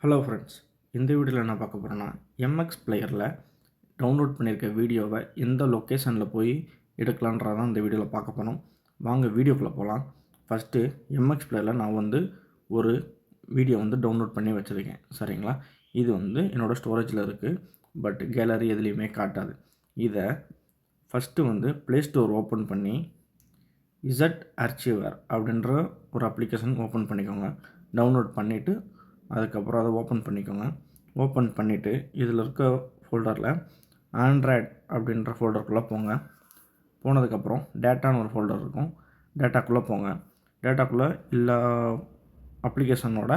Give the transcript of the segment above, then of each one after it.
Hello friends, இந்த வீடியோவில் என்ன பார்க்க போகிறோன்னா எம்எக்ஸ் பிளேயரில் டவுன்லோட் பண்ணியிருக்க வீடியோவை எந்த லொக்கேஷனில் போய் எடுக்கலான்றதான் இந்த வீடியோவில் பார்க்க போகிறோம். வாங்க வீடியோக்குள்ளே போகலாம். ஃபஸ்ட்டு எம்எக்ஸ் பிளேயரில் நான் ஒரு வீடியோ டவுன்லோட் பண்ணி வச்சுருக்கேன். சரிங்களா, இது என்னோடய ஸ்டோரேஜில் இருக்குது. பட் கேலரி எதுலேயுமே காட்டாது. இதை ஃபஸ்ட்டு ப்ளே ஸ்டோர் ஓப்பன் பண்ணி இசட் ஆர்ச்சிவர் அப்படின்ற ஒரு அப்ளிகேஷன் ஓப்பன் பண்ணிக்கோங்க. டவுன்லோட் பண்ணிவிட்டு அதுக்கப்புறம் அதை ஓப்பன் பண்ணிக்கோங்க. ஓப்பன் பண்ணிவிட்டு இதில் இருக்க ஃபோல்டரில் ஆண்ட்ராய்டு அப்படின்ற ஃபோல்டருக்குள்ளே போங்க. போனதுக்கப்புறம் டேட்டான்னு ஒரு ஃபோல்டர் இருக்கும். டேட்டாக்குள்ளே போங்க. டேட்டாக்குள்ளே எல்லா அப்ளிகேஷனோட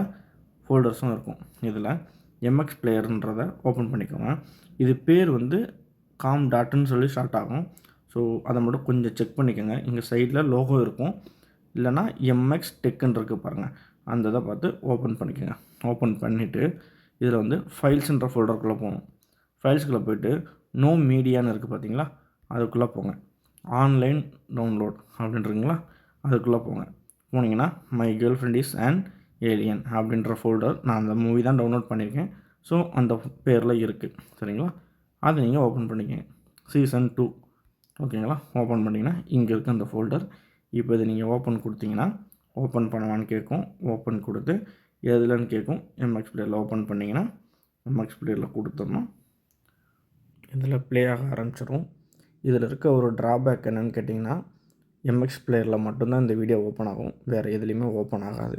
ஃபோல்டர்ஸும் இருக்கும். இதில் எம்எக்ஸ் பிளேயர்ன்றதை ஓப்பன் பண்ணிக்கோங்க. இது பேர் காம் டாட்டுன்னு சொல்லி ஸ்டார்ட் ஆகும். ஸோ அதை மட்டும் கொஞ்சம் செக் பண்ணிக்கோங்க. இங்கே சைடில் லோகோ இருக்கும், இல்லைனா எம்எக்ஸ் டெக்குன்னு இருக்குது பாருங்கள், அந்த இதை பார்த்து ஓப்பன் பண்ணிக்கோங்க. ஓப்பன் பண்ணிவிட்டு இதில் ஃபைல்ஸுன்ற ஃபோல்டருக்குள்ளே போகணும். ஃபைல்ஸுக்குள்ளே போய்ட்டு நோ மீடியான்னு இருக்குது பார்த்தீங்களா, அதுக்குள்ளே போங்க. ஆன்லைன் டவுன்லோட் அப்படின்றீங்களா, அதுக்குள்ளே போங்க. போனீங்கன்னா my girl friend is and alien அப்படின்ற ஃபோல்டர், நான் அந்த மூவி தான் டவுன்லோட் பண்ணியிருக்கேன். ஸோ அந்த பேரில் இருக்குது. சரிங்களா, அதை நீங்கள் ஓப்பன் பண்ணிக்கங்க. சீசன் 2 ஓகேங்களா. ஓப்பன் பண்ணிங்கன்னா இங்கே இருக்குது அந்த ஃபோல்டர். இப்போ இதை நீங்கள் ஓப்பன் கொடுத்தீங்கன்னா ஓப்பன் பண்ணவான்னு கேட்கும். ஓப்பன் கொடுத்து எதுலன்னு கேட்கும். எம்எக்ஸ் பிளேயரில் ஓப்பன் பண்ணிங்கன்னா எம்எக்ஸ் பிளேயரில் கொடுத்துடணும். இதில் ப்ளே ஆக ஆரம்பிச்சிடும். இதில் இருக்க ஒரு ட்ராபேக் என்னென்னு கேட்டிங்கன்னா, எம்எக்ஸ் பிளேயரில் மட்டும்தான் இந்த வீடியோ ஓப்பன் ஆகும், வேறு எதுலேயுமே ஓப்பன் ஆகாது.